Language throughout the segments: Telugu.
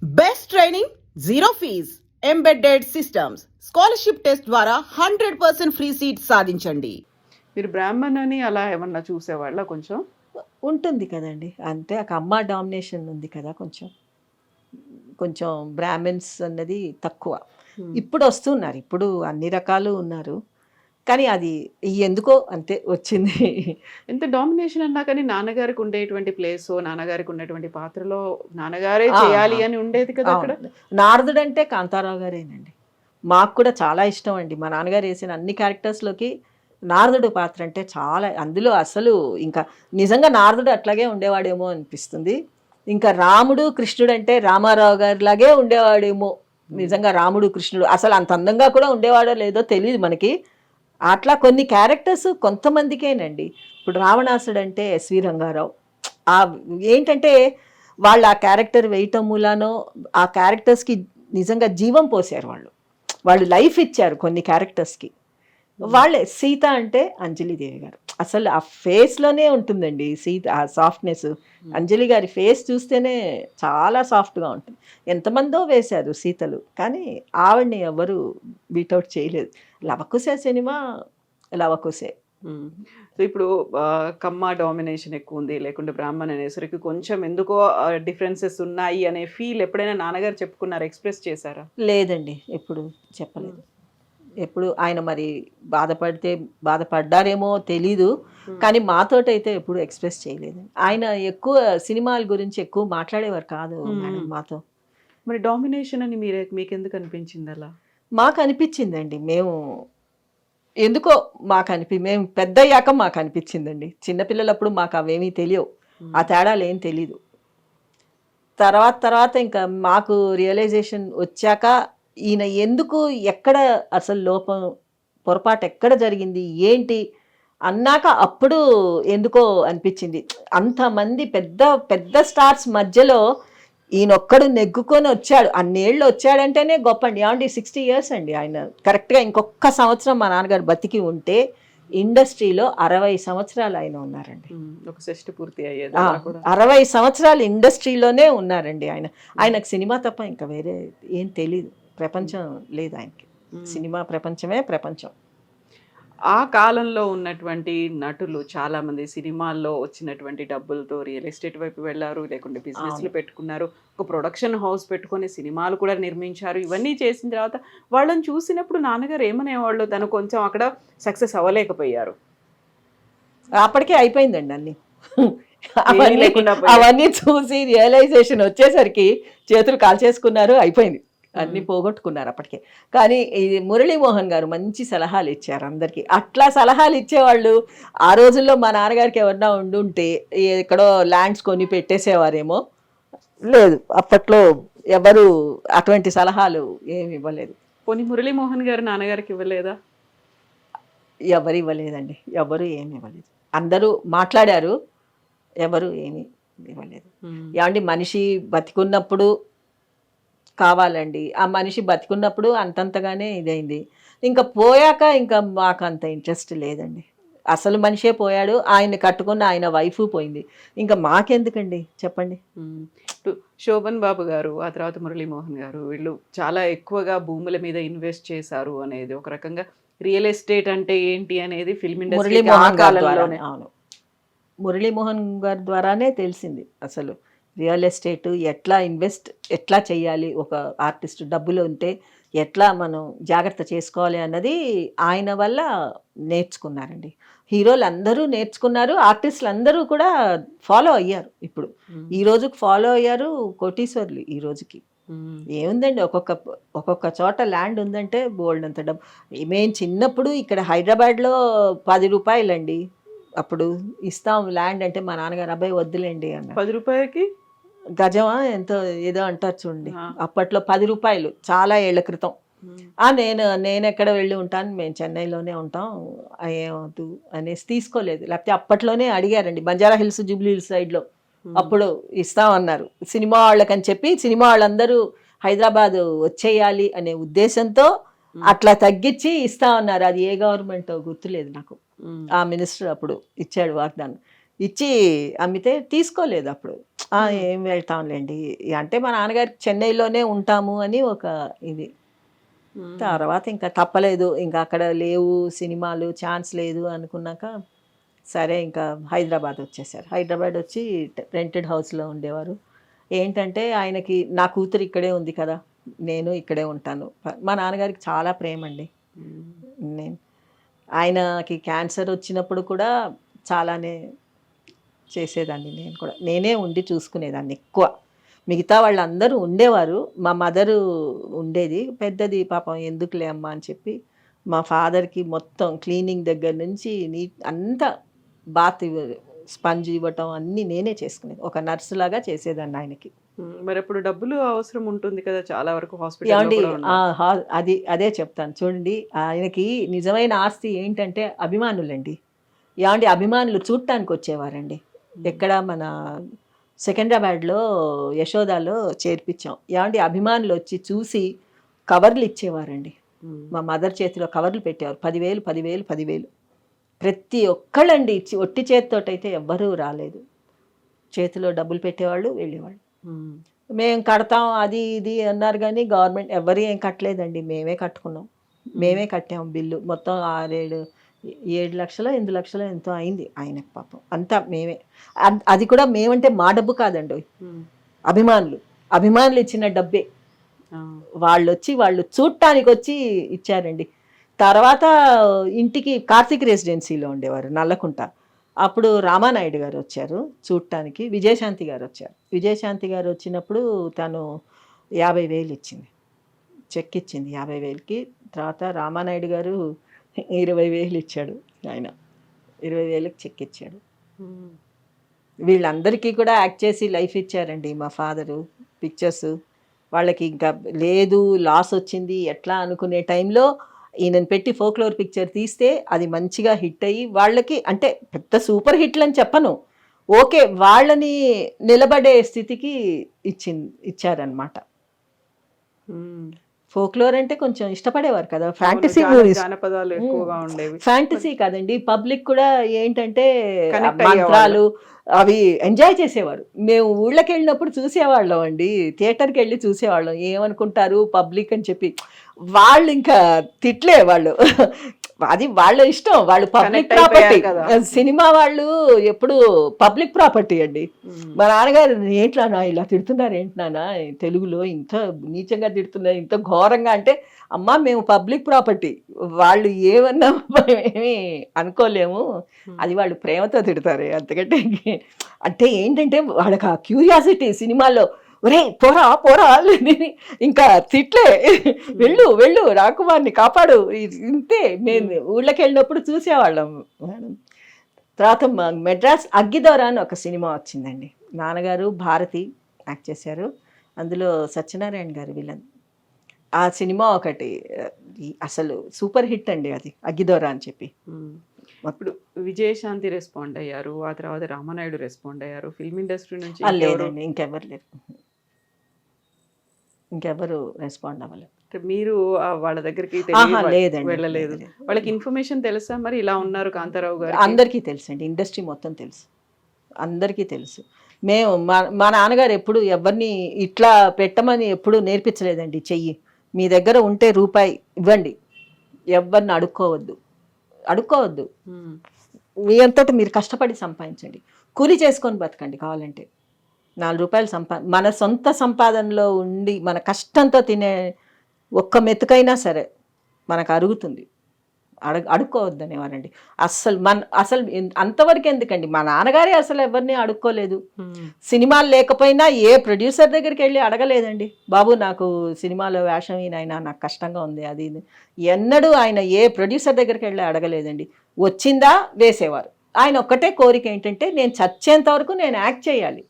Best training, zero fees, embedded systems, scholarship test ద్వారా 100% ఫ్రీ సీట్ సాధించండి. మీరు బ్రాహ్మణ్ అని అలా ఏమన్నా చూసేవాళ్ళ కొంచెం? ఉంటుంది కదండి. అంతే ఆ కమ్మ డామినేషన్ ఉంది కదా కొంచెం. కొంచెం బ్రాహ్మిన్స్ అన్నది తక్కువ. ఇప్పుడు వస్తున్నారు. ఇప్పుడు అన్ని రకాలు ఉన్నారు. కానీ అది ఎందుకో అంతే వచ్చింది. ఎంత డామినేషన్ అన్నా కానీ నాన్నగారికి ఉండేటువంటి ప్లేసో, నాన్నగారికి ఉన్నటువంటి పాత్రలో నాన్నగారే ఆ! చేయాలి ఆ! అని ఉండేది కదా అక్కడ. అవును. నారదుడంటే కాంతారావు గారేనండి. మాకు కూడా చాలా ఇష్టం అండి. మా నాన్నగారు వేసిన అన్ని క్యారెక్టర్స్‌లోకి నారదుడు పాత్ర అంటే చాలా అందులో అసలు ఇంకా నిజంగా నారదుడు అట్లాగే ఉండేవాడేమో అనిపిస్తుంది. ఇంకా రాముడు, కృష్ణుడు అంటే రామారావు గారిలాగే ఉండేవాడేమో. నిజంగా రాముడు, కృష్ణుడు అసలు అంత అందంగా కూడా ఉండేవాడో లేదో తెలీదు మనకి. అట్లా కొన్ని క్యారెక్టర్స్ కొంతమందికేనండి. ఇప్పుడు రావణాసుడు అంటే ఎస్వి రంగారావు. ఆ ఏంటంటే వాళ్ళు ఆ క్యారెక్టర్ వేయటం మూలానో ఆ క్యారెక్టర్స్కి నిజంగా జీవం పోసారు వాళ్ళు. వాళ్ళు లైఫ్ ఇచ్చారు కొన్ని క్యారెక్టర్స్కి. వాళ్ళే సీత అంటే అంజలిదేవి గారు. అసలు ఆ ఫేస్లోనే ఉంటుందండి సీత ఆ సాఫ్ట్నెస్. అంజలి గారి ఫేస్ చూస్తేనే చాలా సాఫ్ట్గా ఉంటుంది. ఎంతమందో వేశారు సీతలు, కానీ ఆవిడని ఎవరు బీటౌట్ చేయలేదు. లవకుశ సినిమా లవకుశే. సో ఇప్పుడు కమ్మ డామినేషన్ ఎక్కువ ఉంది, లేకుంటే బ్రాహ్మణ్ అనేసరికి కొంచెం ఎందుకో డిఫరెన్సెస్ ఉన్నాయి అనే ఫీల్ ఎప్పుడైనా నాన్నగారు చెప్పుకున్నారు, ఎక్స్ప్రెస్ చేశారా? లేదండి, ఎప్పుడు చెప్పలేదు. ఎప్పుడు ఆయన మరి బాధపడ్డారేమో తెలీదు, కానీ మాతోటైతే ఎప్పుడు ఎక్స్ప్రెస్ చేయలేదు. ఆయన ఎక్కువ సినిమాల గురించి ఎక్కువ మాట్లాడేవారు కాదు మేడం మాతో. మరి డామినేషన్ అని మీకు ఎందుకు అనిపించింది అలా? మాకు అనిపించిందండి, ఎందుకో మేము పెద్దయ్యాక మాకు అనిపించిందండి. చిన్నపిల్లలప్పుడు మాకు అవేమీ తెలియవు, ఆ తేడాలు ఏం తెలీదు. తర్వాత ఇంకా మాకు రియలైజేషన్ వచ్చాక ఈయన ఎందుకు, ఎక్కడ అసలు లోపం పొరపాటు ఎక్కడ జరిగింది ఏంటి అన్నాక అప్పుడు ఎందుకో అనిపించింది. అంతమంది పెద్ద పెద్ద స్టార్స్ మధ్యలో ఈయనొక్కడు నెగ్గుకొని వచ్చాడు, అన్నేళ్ళు వచ్చాడంటేనే గొప్ప అండి. ఏమండి 60 years అండి ఆయన. కరెక్ట్గా ఇంకొక సంవత్సరం మా నాన్నగారు బతికి ఉంటే ఇండస్ట్రీలో 60 సంవత్సరాలు ఆయన ఉన్నారండి. ఒక షష్టి పూర్తి అయ్యేది. 60 సంవత్సరాలు ఇండస్ట్రీలోనే ఉన్నారండి ఆయన. ఆయనకు సినిమా తప్ప ఇంకా వేరే ఏం తెలీదు, ప్రపంచం లేదు ఆయనకి. సినిమా ప్రపంచమే ప్రపంచం. ఆ కాలంలో ఉన్నటువంటి నటులు చాలా మంది సినిమాల్లో వచ్చినటువంటి డబ్బులతో రియల్ ఎస్టేట్ వైపు వెళ్ళారు, లేకుంటే బిజినెస్లు పెట్టుకున్నారు, ఒక ప్రొడక్షన్ హౌస్ పెట్టుకొని సినిమాలు కూడా నిర్మించారు. ఇవన్నీ చేసిన తర్వాత వాళ్ళని చూసినప్పుడు నాన్నగారు ఏమనేవాళ్ళు? తను కొంచెం అక్కడ సక్సెస్ అవ్వలేకపోయారు, అప్పటికే అయిపోయిందండి అన్ని. అవన్నీ చూసి రియలైజేషన్ వచ్చేసరికి చేతులు కాల్చేసుకున్నారు, అయిపోయింది, అన్ని పోగొట్టుకున్నారు అప్పటికే. కానీ ఇది మురళీమోహన్ గారు మంచి సలహాలు ఇచ్చారు అందరికీ. అట్లా సలహాలు ఇచ్చేవాళ్ళు ఆ రోజుల్లో మా నాన్నగారికి ఎవరన్నా ఉండుంటే ఎక్కడో ల్యాండ్స్ కొని పెట్టేసేవారేమో. లేదు, అప్పట్లో ఎవరు అటువంటి సలహాలు ఏమి ఇవ్వలేదు. పోనీ మురళీమోహన్ గారు నాన్నగారికి ఇవ్వలేదా? ఎవరు ఇవ్వలేదండి, ఎవరు ఏమి ఇవ్వలేదు. అందరూ మాట్లాడారు, ఎవరు ఏమి ఇవ్వలేదు. ఏమండి మనిషి బతికున్నప్పుడు కావాలండి, ఆ మనిషి బతికున్నప్పుడు అంతంతగానే ఇదైంది. ఇంకా పోయాక ఇంకా మాకు అంత ఇంట్రెస్ట్ లేదండి. అసలు మనిషే పోయాడు, ఆయన కట్టుకున్న ఆయన వైఫ్ పోయింది, ఇంకా మాకెందుకండి చెప్పండి. శోభన్ బాబు గారు, ఆ తర్వాత మురళీమోహన్ గారు, వీళ్ళు చాలా ఎక్కువగా భూముల మీద ఇన్వెస్ట్ చేశారు అనేది ఒక రకంగా రియల్ ఎస్టేట్ అంటే ఏంటి అనేది ఫిల్మ్ ఇండస్ట్రీ అవును, మురళీమోహన్ గారి ద్వారానే తెలిసింది అసలు రియల్ ఎస్టేట్ ఎట్లా చేయాలి, ఒక ఆర్టిస్ట్ డబ్బులు ఉంటే ఎట్లా మనం జాగ్రత్త చేసుకోవాలి అన్నది ఆయన వల్ల నేర్చుకున్నారండి. హీరోలు అందరూ నేర్చుకున్నారు, ఆర్టిస్టులు అందరూ కూడా ఫాలో అయ్యారు. ఇప్పుడు ఈ రోజుకి ఫాలో అయ్యారు, కోటీశ్వర్లు ఈ రోజుకి. ఏముందండి, ఒక్కొక్క చోట ల్యాండ్ ఉందంటే బోల్డ్ అంత డబ్బు. మేము చిన్నప్పుడు ఇక్కడ హైదరాబాద్లో 10 రూపాయలండి, అప్పుడు ఇస్తాం ల్యాండ్ అంటే మా నాన్నగారు అబ్బాయి వద్దులేండి అన్న. 10 రూపాయలకి గజమా ఎంతో ఏదో అంటారు చూడండి, అప్పట్లో 10 రూపాయలు, చాలా ఏళ్ల క్రితం. నేను ఎక్కడ వెళ్ళి ఉంటాను, మేము చెన్నైలోనే ఉంటాం, ఏమవుతు అనేసి తీసుకోలేదు. లేకపోతే అప్పట్లోనే అడిగారండి, బంజారా హిల్స్ జూబ్లీ హిల్స్ సైడ్లో అప్పుడు ఇస్తామన్నారు. సినిమా వాళ్ళకని చెప్పి సినిమా వాళ్ళందరూ హైదరాబాద్ వచ్చేయాలి అనే ఉద్దేశంతో అట్లా తగ్గించి ఇస్తామన్నారు. అది ఏ గవర్నమెంట్ గుర్తులేదు నాకు. ఆ మినిస్టర్ అప్పుడు ఇచ్చాడు వాగ్దానం, ఇచ్చి అమ్మితే తీసుకోలేదు. అప్పుడు ఏం వెళ్తాంలేండి. అంటే మా నాన్నగారికి చెన్నైలోనే ఉంటాము అని ఒక ఇది. తర్వాత ఇంకా తప్పలేదు. ఇంకా అక్కడ లేవు సినిమాలు, ఛాన్స్ లేదు అనుకున్నాక సరే ఇంకా హైదరాబాద్ వచ్చేసారు. హైదరాబాద్ వచ్చి రెంటెడ్ హౌస్‌లో ఉండేవారు. ఏంటంటే ఆయనకి నా కూతురు ఇక్కడే ఉంది కదా! నేను ఇక్కడే ఉంటాను. మా నాన్నగారికి చాలా ప్రేమండి. నేను ఆయనకి క్యాన్సర్ వచ్చినప్పుడు కూడా చాలానే చేసేదాన్ని నేను కూడా. నేనే ఉండి చూసుకునేదాన్ని ఎక్కువ. మిగతా వాళ్ళందరూ ఉండేవారు. మా మదరు ఉండేది. పెద్దది పాపం ఎందుకులే అమ్మా అని చెప్పి మా ఫాదర్‌కి మొత్తం క్లీనింగ్ దగ్గర నుంచి అంతా బాత్ స్పంజ్ ఇవ్వటం అన్నీ నేనే చేసుకునేది. ఒక నర్సులాగా చేసేదాన్ని ఆయనకి. మరి అప్పుడు డబ్బులు అవసరం ఉంటుంది కదా! చాలా వరకు హాస్పిటల్‌లో ఏవండి కూడా ఉండాలి. అదే చెప్తాను చూడండి. ఆయనకి నిజమైన ఆస్తి ఏంటంటే అభిమానులండి. ఏవండి అభిమానులు చూడటానికి వచ్చేవారండి. ఎక్కడ మన సికింద్రాబాద్‌లో యశోదాలో చేర్పించాం. ఏవండి అభిమానులు వచ్చి చూసి కవర్లు ఇచ్చేవారండి. మా మదర్ చేతిలో కవర్లు పెట్టేవారు. 10,000, 10,000, 10,000 ప్రతి ఒక్కళ్ళండి. ఒట్టి చేతితోటైతే ఎవ్వరూ రాలేదు. చేతిలో డబ్బులు పెట్టేవాళ్ళు, వెళ్ళేవాళ్ళు. మేము కడతాం అది ఇది అన్నారు కానీ గవర్నమెంట్ ఎవ్వరు ఏం కట్టలేదండి. మేమే కట్టుకున్నాం. మేమే కట్టాం బిల్లు. మొత్తం 7 లక్షలో 8 లక్షలో ఎంతో అయింది ఆయనకు పాపం. అంతా మేమే. అది కూడా మేమంటే మా డబ్బు కాదండి. అభిమానులు ఇచ్చిన డబ్బే. వాళ్ళు చూడటానికి వచ్చి ఇచ్చారండి. తర్వాత ఇంటికి కార్తీక్ రెసిడెన్సీలో ఉండేవారు నల్లకుంట. అప్పుడు రామానాయుడు గారు వచ్చారు చూడటానికి. విజయశాంతి గారు వచ్చారు. విజయశాంతి గారు వచ్చినప్పుడు తను 50,000 ఇచ్చింది. చెక్ ఇచ్చింది 50,000కి. తర్వాత రామానాయుడు గారు 20,000 ఇచ్చాడు. ఆయన 20,000కి చెక్ ఇచ్చాడు. వీళ్ళందరికీ కూడా యాక్ట్ చేసి లైఫ్ ఇచ్చారండి మా ఫాదరు. పిక్చర్స్ వాళ్ళకి ఇంకా లేదు, లాస్ వచ్చింది ఎట్లా అనుకునే టైంలో ఈయనను పెట్టి ఫోక్లోర్ పిక్చర్ తీస్తే అది మంచిగా హిట్ అయ్యి వాళ్ళకి, అంటే పెద్ద సూపర్ హిట్లు అని చెప్పను, ఓకే వాళ్ళని నిలబడే స్థితికి ఇచ్చారనమాట. ఫోక్లోర్ అంటే కొంచెం ఇష్టపడేవారు కదా, ఫ్యాంటసీ మూవీస్. జానపదాలు ఎక్కువగా ఉండేవి. ఫ్యాంటసీ కాదండి, పబ్లిక్ కూడా ఏంటంటే Connect మంత్రాలు అవి ఎంజాయ్ చేసేవారు. మేము ఊళ్ళకి వెళ్ళినప్పుడు చూసేవాళ్ళం అండి, థియేటర్కి వెళ్ళి చూసేవాళ్ళం. ఏమనుకుంటారు పబ్లిక్ అని చెప్పి వాళ్ళు ఇంకా తిట్లే వాళ్ళు. అది వాళ్ళ ఇష్టం, వాళ్ళు పబ్లిక్ Connect ప్రాపర్టీ. అయిపోయారు కదా. సినిమా వాళ్ళు ఎప్పుడు పబ్లిక్ ప్రాపర్టీ అండి. మా నాన్నగారు ఏంట్లా ఇలా తిడుతున్నారు ఏంటన్నా తెలుగులో ఇంత నీచంగా తిడుతున్నారు ఇంత ఘోరంగా అంటే, అమ్మా మేము పబ్లిక్ ప్రాపర్టీ, వాళ్ళు ఏమన్నా ఏమీ అనుకోలేము, అది వాళ్ళు ప్రేమతో తిడతారు అంతకంటే. అంటే ఏంటంటే వాళ్ళకి ఆ క్యూరియాసిటీ సినిమాలో, ఒరే పోరా పోరా ఇంకా తిట్లే, వెళ్ళు రాకుమార్ని కాపాడు, ఇంతే. మేము ఊళ్ళకి వెళ్ళినప్పుడు చూసేవాళ్ళం మేడం. తర్వాత మెడ్రాస్ అగ్గిదొర అని ఒక సినిమా వచ్చిందండి. నాన్నగారు భారతి యాక్ట్ చేశారు. అందులో సత్యనారాయణ గారు విలన్. ఆ సినిమా ఒకటి అసలు సూపర్ హిట్ అండి అది, అగ్గిదొర అని చెప్పి. అప్పుడు విజయశాంతి రెస్పాండ్ అయ్యారు, ఆ తర్వాత రామానాయుడు రెస్పాండ్ అయ్యారు. ఫిల్మ్ ఇండస్ట్రీ నుంచి లేదండి, ఇంకెవరు లేరు, ఇంకెవరు రెస్పాండ్ అవ్వలేదు. మీరు వాళ్ళ దగ్గరికి లేదండి, వెళ్ళలేదు. వాళ్ళకి ఇన్ఫర్మేషన్ తెలుసా మరి ఇలా ఉన్నారు కాంతారావు గారు? అందరికీ తెలుసు అండి, ఇండస్ట్రీ మొత్తం తెలుసు, అందరికీ తెలుసు. మేము మా నాన్నగారు ఎప్పుడు ఎవరిని ఇట్లా పెట్టమని ఎప్పుడు నేర్పించలేదండి. చెయ్యి మీ దగ్గర ఉంటే రూపాయి ఇవ్వండి, ఎవరిని అడుక్కోవద్దు. మీ అంతటా మీరు కష్టపడి సంపాదించండి, కూలి చేసుకొని బతకండి, కావాలంటే 4 రూపాయలు మన సొంత సంపాదనలో ఉండి మన కష్టంతో తినే ఒక్క మెతుకైనా సరే మనకు అరుగుతుంది. అడుక్కోవద్దనేవారండి. అసలు అంతవరకు ఎందుకండి, మా నాన్నగారే అసలు ఎవరిని అడుక్కోలేదు. సినిమాలు లేకపోయినా ఏ ప్రొడ్యూసర్ దగ్గరికి వెళ్ళి అడగలేదండి, బాబు నాకు సినిమాలో వేషం ఈయనైనా నాకు కష్టంగా ఉంది అది ఇది. ఎన్నడూ ఆయన ఏ ప్రొడ్యూసర్ దగ్గరికి వెళ్ళి అడగలేదండి. వచ్చిందా వేసేవారు. ఆయన ఒక్కటే కోరిక ఏంటంటే, నేను చచ్చేంత వరకు నేను యాక్ట్ చేయాలి,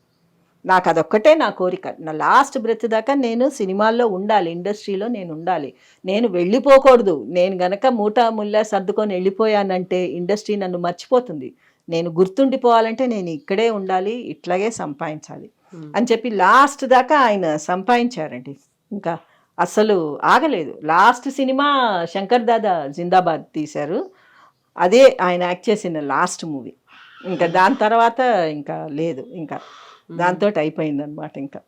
నాకు అదొక్కటే నా కోరిక. నా లాస్ట్ బ్రెత్ దాకా నేను సినిమాల్లో ఉండాలి, ఇండస్ట్రీలో నేను ఉండాలి, నేను వెళ్ళిపోకూడదు. నేను గనక మూటా ముల్లా సర్దుకొని వెళ్ళిపోయానంటే ఇండస్ట్రీ నన్ను మర్చిపోతుంది. నేను గుర్తుండిపోవాలంటే నేను ఇక్కడే ఉండాలి, ఇట్లాగే సంపాదించాలి అని చెప్పి లాస్ట్ దాకా ఆయన సంపాదించారండి. ఇంకా అసలు ఆగలేదు. లాస్ట్ సినిమా శంకర్ దాదా జిందాబాద్ తీశారు, అదే ఆయన యాక్ట్ చేసిన లాస్ట్ మూవీ. ఇంకా దాని తర్వాత ఇంకా లేదు. ఇంకా దాంతో అయిపోయింది అనమాట ఇంకా.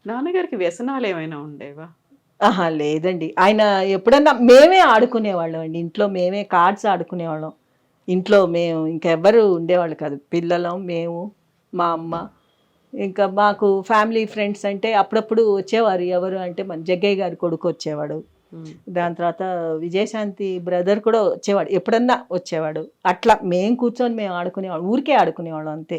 నాన్నగారికి వ్యసనాలు ఏమైనా ఉండేవా? ఆహా లేదండి, ఆయన ఎప్పుడన్నా మేమే ఆడుకునేవాళ్ళం అండి, ఇంట్లో మేమే కార్డ్స్ ఆడుకునేవాళ్ళం. ఇంట్లో మేము ఇంకెవ్వరు ఉండేవాళ్ళు కాదు, పిల్లలం మేము, మా అమ్మ. ఇంకా మాకు ఫ్యామిలీ ఫ్రెండ్స్ అంటే అప్పుడప్పుడు వచ్చేవారు. ఎవరు అంటే మన జగ్గయ్య గారి కొడుకు వచ్చేవాడు, దాని తర్వాత విజయశాంతి బ్రదర్ కూడా వచ్చేవాడు, ఎప్పుడన్నా వచ్చేవాడు. అట్లా మేము కూర్చొని మేము ఆడుకునేవాళ్ళం, ఊరికే ఆడుకునేవాళ్ళం అంతే.